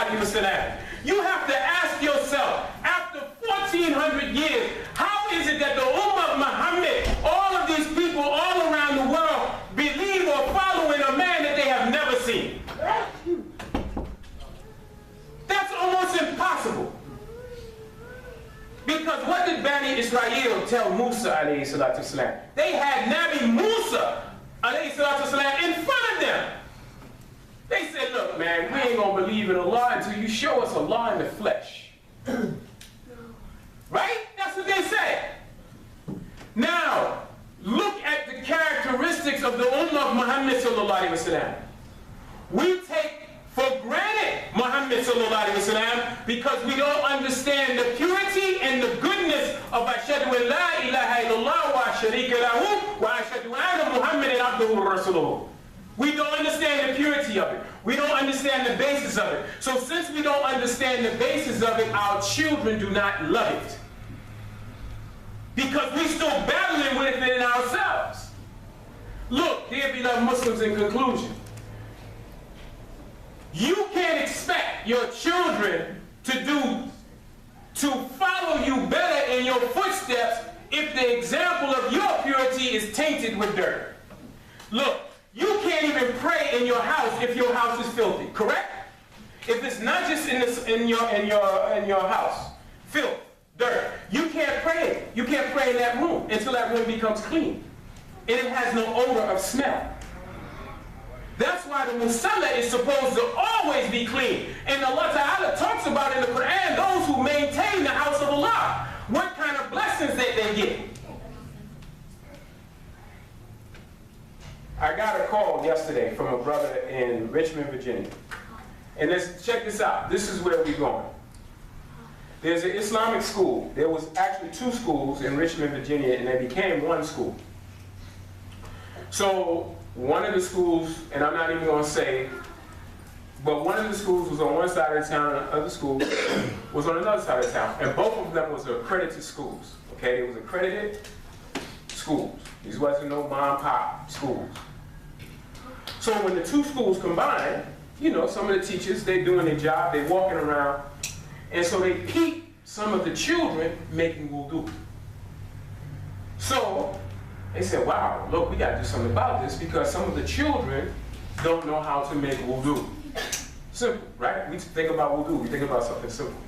alayhi wa sallam. You have to ask yourself, after 1400 years, how is it that the Ummah of Muhammad, all of these people all around the world, believe or follow in a man that they have never seen? That's almost impossible. Because what did Bani Israel tell Musa alayhi salatu wasalam? They had Nabi Musa alayhi salatu wasalam in front of them. They said, look, man, we ain't gonna believe in Allah until you show us Allah in the flesh. Right? That's what they said. Now, look at the characteristics of the Ummah of Muhammad sallallahu alaihi wasallam. We take for granted Muhammad sallallahu alaihi wasallam because we don't understand the purity and the goodness of Ashhadu an la ilaha illallah wa sharika lahu wa ashhadu anna Muhammadan abduhu wa rasuluhu. We don't understand the purity of it. We don't understand the basis of it. So since we don't understand the basis of it, our children do not love it. Because we're still battling with it in ourselves. Look, dear beloved Muslims, in conclusion, you can't expect your children to follow you better in your footsteps if the example of your purity is tainted with dirt. Look, you can't even pray in your house if your house is filthy, correct? If it's not just in your house, filth, dirt, you can't pray. You can't pray in that room until that room becomes clean. And it has no odor of smell. That's why the musalla is supposed to always be clean. And Allah Ta'ala talks about in the Quran those who maintain the house of Allah, what kind of blessings that they get. I got a call yesterday from a brother in Richmond, Virginia. And let's check this out. This is where we're going. There's an Islamic school. There was actually 2 schools in Richmond, Virginia, and they became 1 school. So one of the schools, and I'm not even going to say, but one of the schools was on one side of the town, and the other school was on another side of town. And both of them was accredited schools. Okay, it was accredited schools. These wasn't no mom and pop schools. So when the 2 schools combined, you know, some of the teachers, they doing their job, they walking around, and so they peep some of the children making wudu. So they said, wow, look, we got to do something about this because some of the children don't know how to make wudu. Simple, right? We think about wudu, we think about something simple.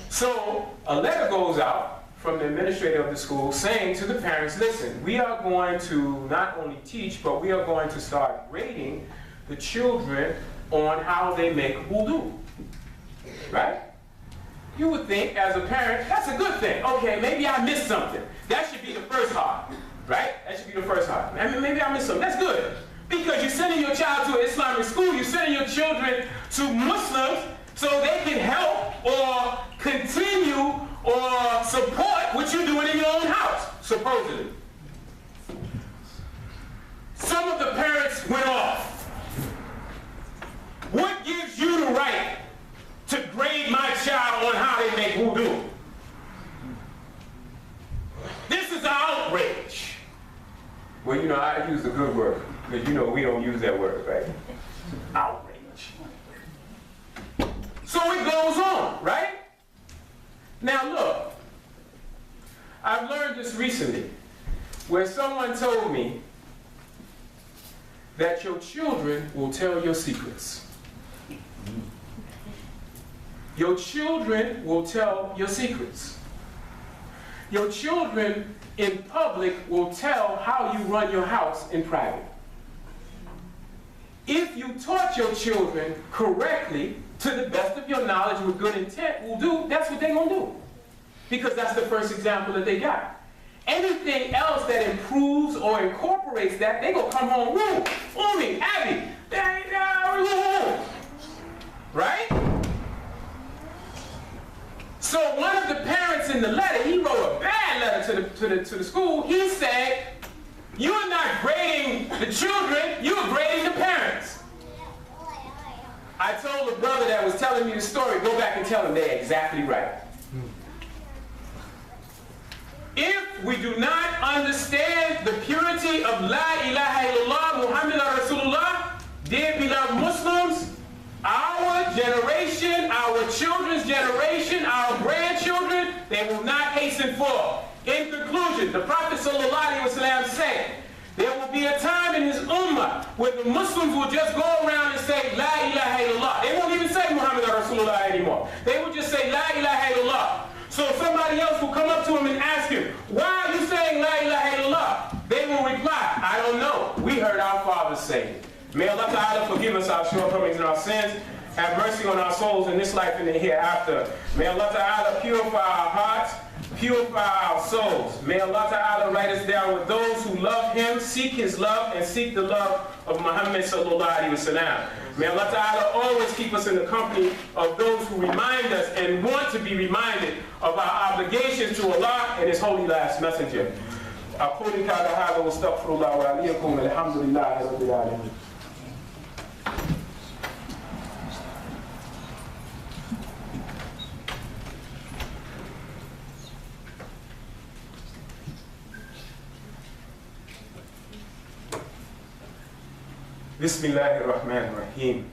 So a letter goes out from the administrator of the school saying to the parents, listen, we are going to not only teach, but we are going to start grading the children on how they make wudu. Right? You would think, as a parent, that's a good thing. Okay, maybe I missed something. That should be the first heart. Right? That should be the first heart. I mean, maybe I missed something. That's good. Because you're sending your child to an Islamic school, you're sending your children to Muslims so they can help or continue or support what you're doing in your own house, supposedly. Some of the parents went off. What gives you the right to grade my child on how they make wudu? This is an outrage. Well, you know, I use the good word, because you know we don't use that word, right? Outrage. So it goes on, right? Now look, I've learned this recently, where someone told me that your children will tell your secrets. Your children will tell your secrets. Your children in public will tell how you run your house in private. If you taught your children correctly, to the best of your knowledge with good intent, that's what they're going to do. Because that's the first example that they got. Anything else that improves or incorporates that, they going to come home, woo, Umi, Abby, right? So one of the parents in the letter, he wrote a bad letter to the school. He said, you're not grading the children, you're grading the parents. I told the brother that was telling me the story, go back and tell him they're exactly right. If we do not understand the purity of La ilaha illallah Muhammad Rasulullah, dear beloved Muslims, our generation, our children's generation, our grandchildren, they will not hasten forth. In conclusion, the Prophet ﷺ said, there will be a time in his ummah where the Muslims will just go around and say, La ilaha illallah. They won't even say Muhammad Rasulullah anymore. They will just say, La ilaha illallah. So somebody else will come up to him and ask him, why are you saying La ilaha illallah? They will reply, I don't know. We heard our fathers say it. May Allah Ta'ala forgive us our shortcomings and our sins. Have mercy on our souls in this life and the hereafter. May Allah Ta'ala purify our hearts, purify our souls. May Allah Ta'ala write us down with those who love Him, seek His love, and seek the love of Muhammad Sallallahu Alaihi Wasallam. May Allah Ta'ala always keep us in the company of those who remind us and want to be reminded of our obligations to Allah and His holy last messenger. أقول هذا واستغفر الله وأليكم الحمد لله رب العالمين. بسم الله الرحمن الرحيم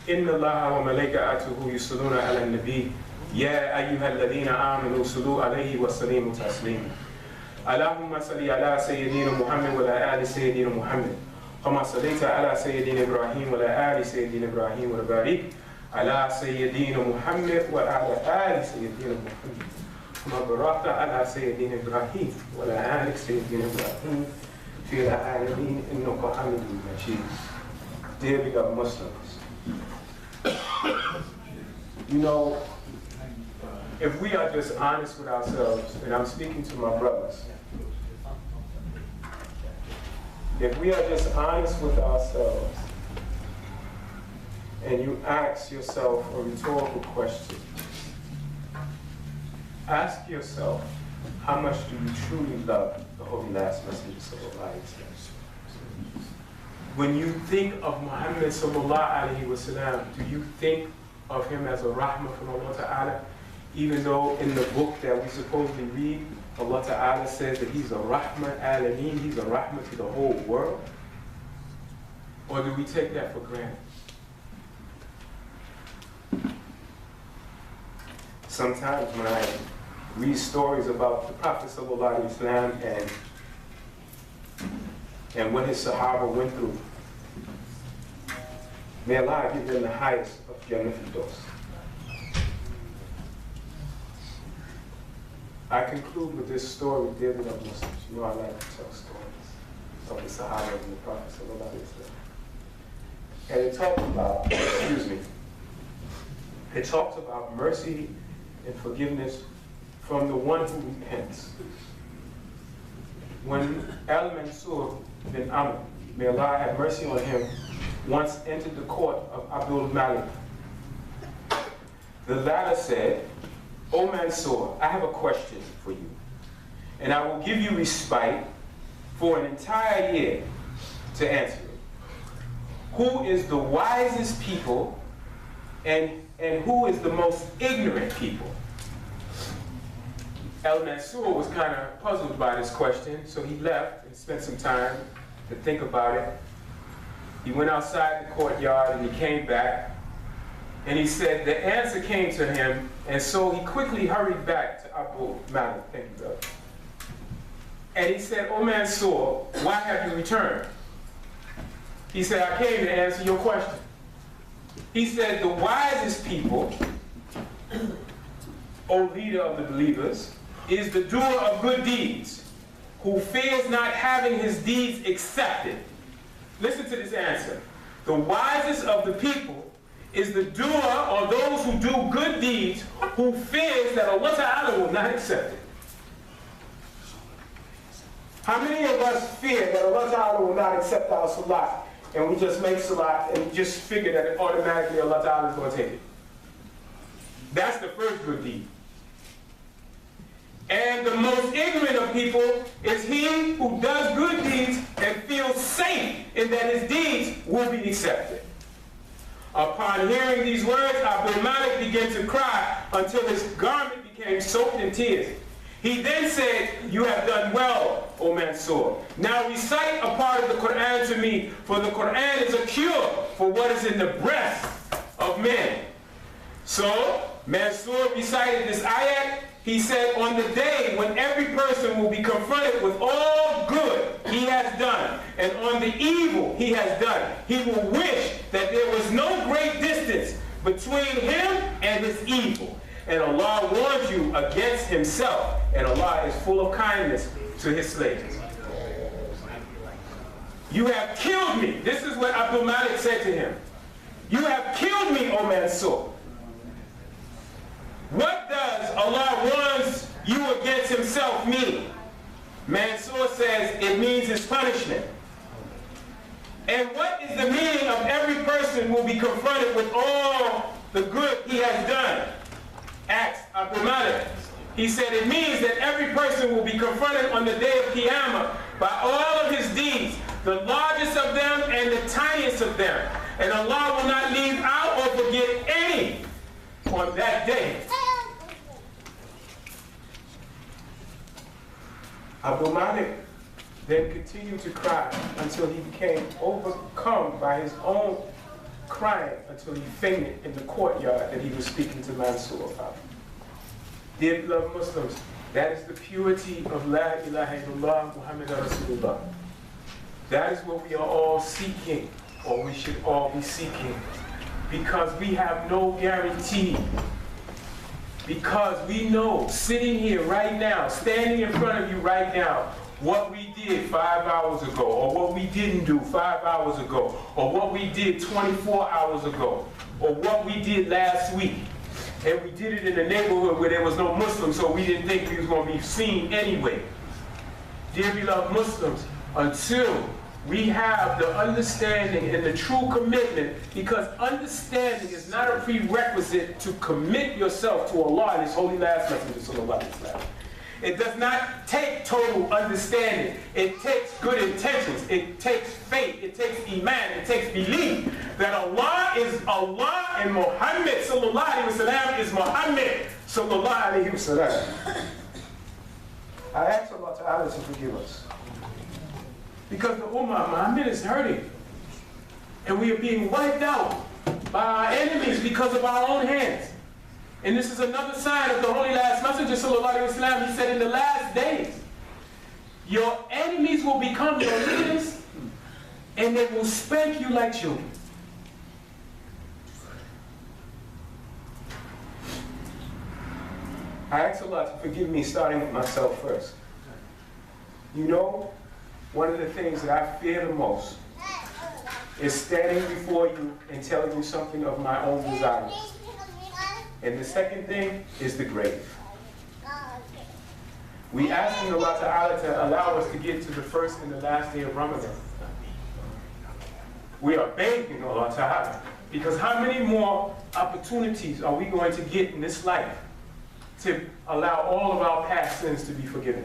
إن الله وملائكته يصلون على النبي يا أيها الذين آمنوا صلوا عليه وسلموا تسليما اللهم صل على سيدنا محمد وعلى آل سيدنا محمد كما صليت على سيدنا إبراهيم وعلى آل سيدنا إبراهيم وبارك على سيدنا محمد وعلى آل سيدنا محمد كما باركت على سيدنا إبراهيم وعلى آل سيدنا إبراهيم في العالمين إنك حميد مجيد. Dear beloved Muslims, you know, if we are just honest with ourselves, and I'm speaking to my brothers, if we are just honest with ourselves, and you ask yourself a rhetorical question, ask yourself, how much do you truly love the Holy Last Messenger Sallallahu Alaihi Wasallam? When you think of Muhammad Sallallahu Alaihi Wasallam, do you think of him as a rahmah from Allah Ta'ala? Even though in the book that we supposedly read, Allah Ta'ala says that he's a rahmah alameen, he's a rahmah to the whole world? Or do we take that for granted? Sometimes when I read stories about the Prophet ﷺ and what his Sahaba went through, may Allah give them the highest of Jannah Firdaus. I conclude with this story, dear beloved Muslims. You know I like to tell stories of the Sahaba and the Prophet ﷺ. And it talks about, it talks about mercy and forgiveness from the one who repents. When Al-Mansur bin Amr, may Allah have mercy on him, once entered the court of Abdul Malik, the latter said, O Mansur, I have a question for you, and I will give you respite for an entire year to answer it. Who is the wisest people and who is the most ignorant people? Al-Mansur was kind of puzzled by this question, so he left and spent some time to think about it. He went outside the courtyard and he came back, and he said the answer came to him, and so he quickly hurried back to Abu Malik. Thank you, brother. And he said, "O Mansur, why have you returned?" He said, "I came to answer your question." He said, "The wisest people, O leader of the believers, is the doer of good deeds, who fears not having his deeds accepted." Listen to this answer. The wisest of the people is the doer, or those who do good deeds, who fears that Allah Ta'ala will not accept it. How many of us fear that Allah Ta'ala will not accept our salat, and we just make salat and just figure that automatically Allah Ta'ala is going to take it? That's the first good deed. And the most ignorant of people is he who does good deeds and feels safe in that his deeds will be accepted. Upon hearing these words, Abdul Malik began to cry until his garment became soaked in tears. He then said, "You have done well, O Mansur. Now recite a part of the Quran to me, for the Quran is a cure for what is in the breast of men. So, Mansur recited this ayat. He said, on the day when every person will be confronted with all good he has done, and on the evil he has done, he will wish that there was no great distance between him and his evil. And Allah warns you against himself, and Allah is full of kindness to his slaves. You have killed me. This is what Abdul Malik said to him. You have killed me, O Mansur. What does Allah warns you against himself mean? Mansur says it means his punishment. And what is the meaning of every person will be confronted with all the good he has done? Asked Abdul Malik. He said it means that every person will be confronted on the day of Qiyamah by all of his deeds, the largest of them and the tiniest of them. And Allah will not leave out or forget any on that day. Abu Malik then continued to cry until he became overcome by his own crying until he fainted in the courtyard that he was speaking to Mansur about. Dear beloved Muslims, that is the purity of La ilaha illallah Muhammad Rasulullah. That is what we are all seeking, or we should all be seeking, because we have no guarantee. Because we know, sitting here right now, standing in front of you right now, what we did 5 hours ago, or what we didn't do 5 hours ago, or what we did 24 hours ago, or what we did last week. And we did it in a neighborhood where there was no Muslims, so we didn't think we was going to be seen anyway. Dear beloved Muslims, until we have the understanding and the true commitment, because understanding is not a prerequisite to commit yourself to Allah and His holy last messenger, sallallahu alaihi wasallam. It does not take total understanding. It takes good intentions. It takes faith. It takes iman. It takes belief that Allah is Allah and Muhammad sallallahu alaihi wasallam is Muhammad sallallahu alaihi wasallam. I ask Allah Ta'ala to forgive us. Because the Ummah, Muhammad is hurting. And we are being wiped out by our enemies because of our own hands. And this is another sign of the Holy Last Messenger, sallallahu alaihi wasallam. He said in the last days, your enemies will become your leaders, and they will spank you like children. I ask Allah to forgive me, starting with myself first. You know, one of the things that I fear the most is standing before you and telling you something of my own desires. And the second thing is the grave. We asking Allah Ta'ala to allow us to get to the first and the last day of Ramadan. We are begging Allah Ta'ala, because how many more opportunities are we going to get in this life to allow all of our past sins to be forgiven?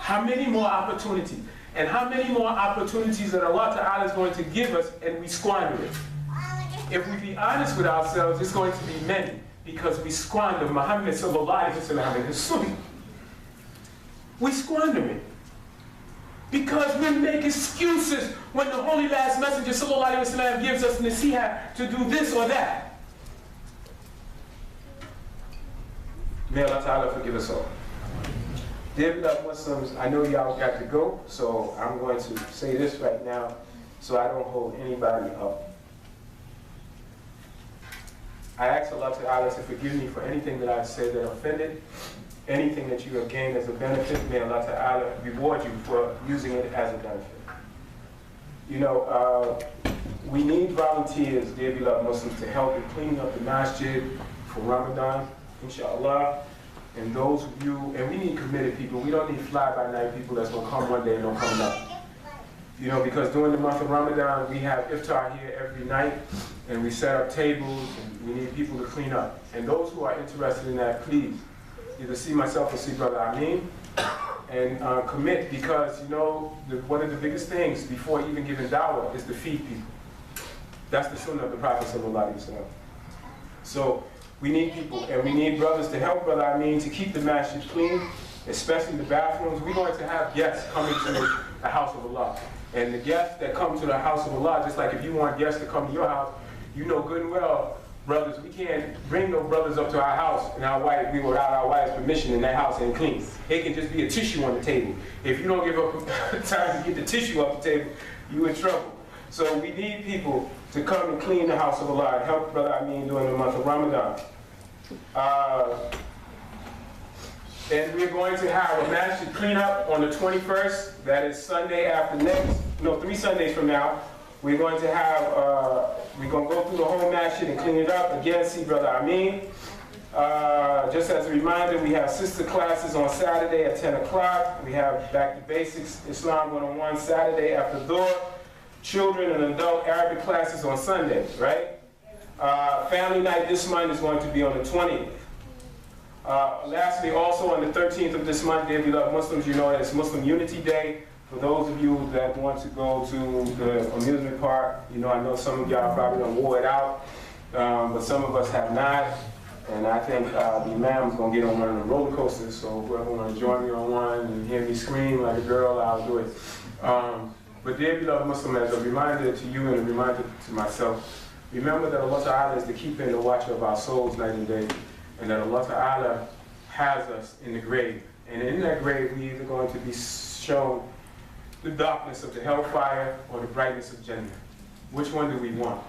How many more opportunities? And how many more opportunities that Allah Ta'ala is going to give us and we squander it? If we be honest with ourselves, it's going to be many, because we squander Muhammad sallallahu alaihi wasallam and his sunnah. We squander it. Because we make excuses when the Holy Last Messenger sallallahu alaihi wasallam gives us nasiha to do this or that. May Allah Ta'ala forgive us all. Dear beloved Muslims, I know y'all got to go, so I'm going to say this right now so I don't hold anybody up. I ask Allah Ta'ala to forgive me for anything that I've said that offended, anything that you have gained as a benefit. May Allah Ta'ala reward you for using it as a benefit. You know, we need volunteers, dear beloved Muslims, to help in cleaning up the masjid for Ramadan, inshallah. And those of you, and we need committed people. We don't need fly-by-night people that's going to come one day and don't come back. You know, because during the month of Ramadan, we have iftar here every night, and we set up tables, and we need people to clean up. And those who are interested in that, please, either see myself or see Brother Amin, and commit, because, you know, one of the biggest things before even giving dawah is to feed people. That's the sunnah of the Prophet sallallahu alaihi wasallam. So, we need people, and we need brothers to help Brother Amin to keep the masjid clean, especially the bathrooms. We're going to have guests coming to the house of Allah. And the guests that come to the house of Allah, just like if you want guests to come to your house, you know good and well brothers, we can't bring no brothers up to our house and we without our wife's permission and that house ain't clean. It can just be a tissue on the table. If you don't give up time to get the tissue off the table, you in trouble. So we need people to come and clean the house of Allah and help Brother Amin during the month of Ramadan. And we're going to have a masjid cleanup on the 21st. That is Sunday after next. No, 3 Sundays from now. We're going to have, we're going to go through the whole masjid and clean it up. Again, see Brother Amin. Just as a reminder, we have sister classes on Saturday at 10 o'clock. We have Back to Basics, Islam 101 Saturday after Dhuhr. Children and adult Arabic classes on Sunday, right? Family night this month is going to be on the 20th. Lastly, also on the 13th of this month, dear beloved Muslims, you know that it's Muslim Unity Day. For those of you that want to go to the amusement park, you know, I know some of y'all probably don't wore it out, but some of us have not. And I think the Imam is going to get on one of the roller coasters, so whoever want to join me on one and hear me scream like a girl, I'll do it. But dear beloved Muslim, as a reminder to you and a reminder to myself, remember that Allah Ta'ala is the keeper and the watcher of our souls night and day, and that Allah Ta'ala has us in the grave. And in that grave, we either going to be shown the darkness of the hellfire or the brightness of Jannah. Which one do we want?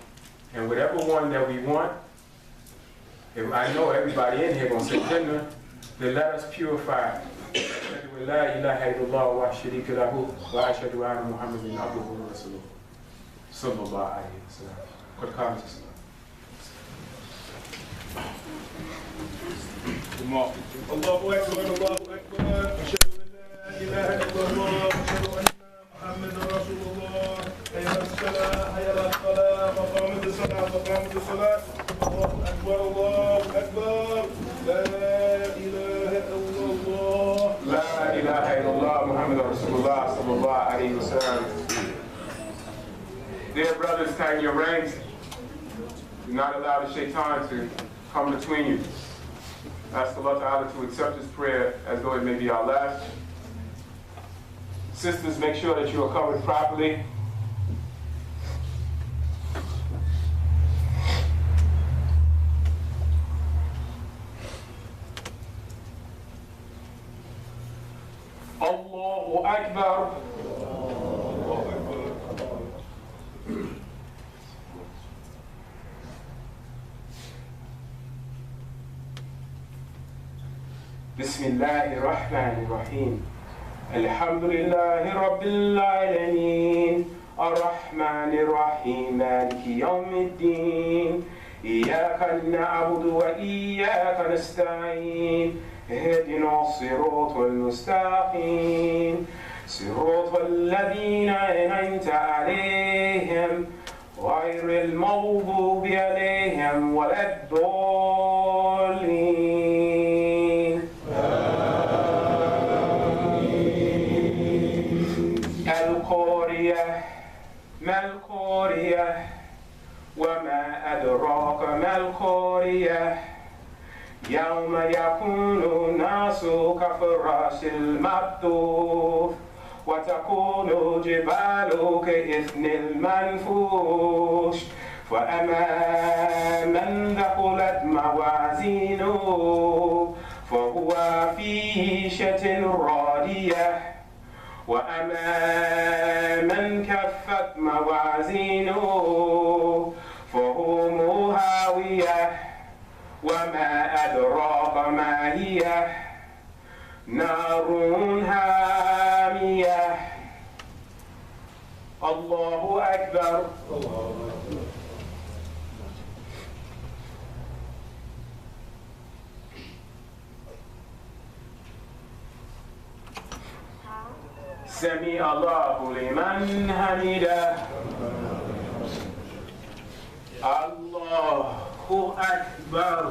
And whatever one that we want, if I know everybody in here going to say Jannah, then let us purify. لا إله إلا الله وشريك له وأشهد أن محمدا عبده ورسوله صلى الله عليه وسلم. قد قامت الصلاة. الله أكبر الله أكبر أشهد أن لا إله إلا الله وأشهد أن محمدا رسول الله. حي على الصلاة حي على الصلاة وقامت الصلاة وقامت الصلاة. الله أكبر الله أكبر لا إله إلا الله لا إله إلا الله محمد رسول الله صلى الله عليه وسلم. Dear brothers, tighten your reins. Do not allow the shaitan to come between you. Ask Allah Ta'ala to accept this prayer as though it may be our last. Sisters, make sure that you are covered properly. Allahu Akbar. بسم الله الرحمن الرحيم الحمد لله رب العالمين الرحمن الرحيم مالك يوم الدين إياك نعبد وإياك نستعين اهدنا الصراط المستقيم صراط الذين أنعمت عليهم غير المغضوب عليهم ولا الضالين. القارية ما القارية وما أدراك ما القارية يوم يكون الناس كفراش المبثوث وتكون الجبال كإثم المنفوش فأما من ثقلت موازينه فهو في عيشة راضية وأما من كفت موازينه فهو هاوية وما أدراك ما هي نار هامية. الله أكبر. سمع الله لمن حمده. الله أكبر.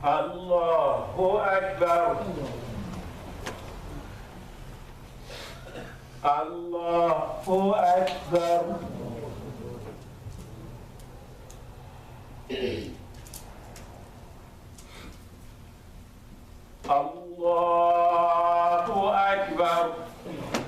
الله أكبر. الله أكبر. الله أكبر. you know,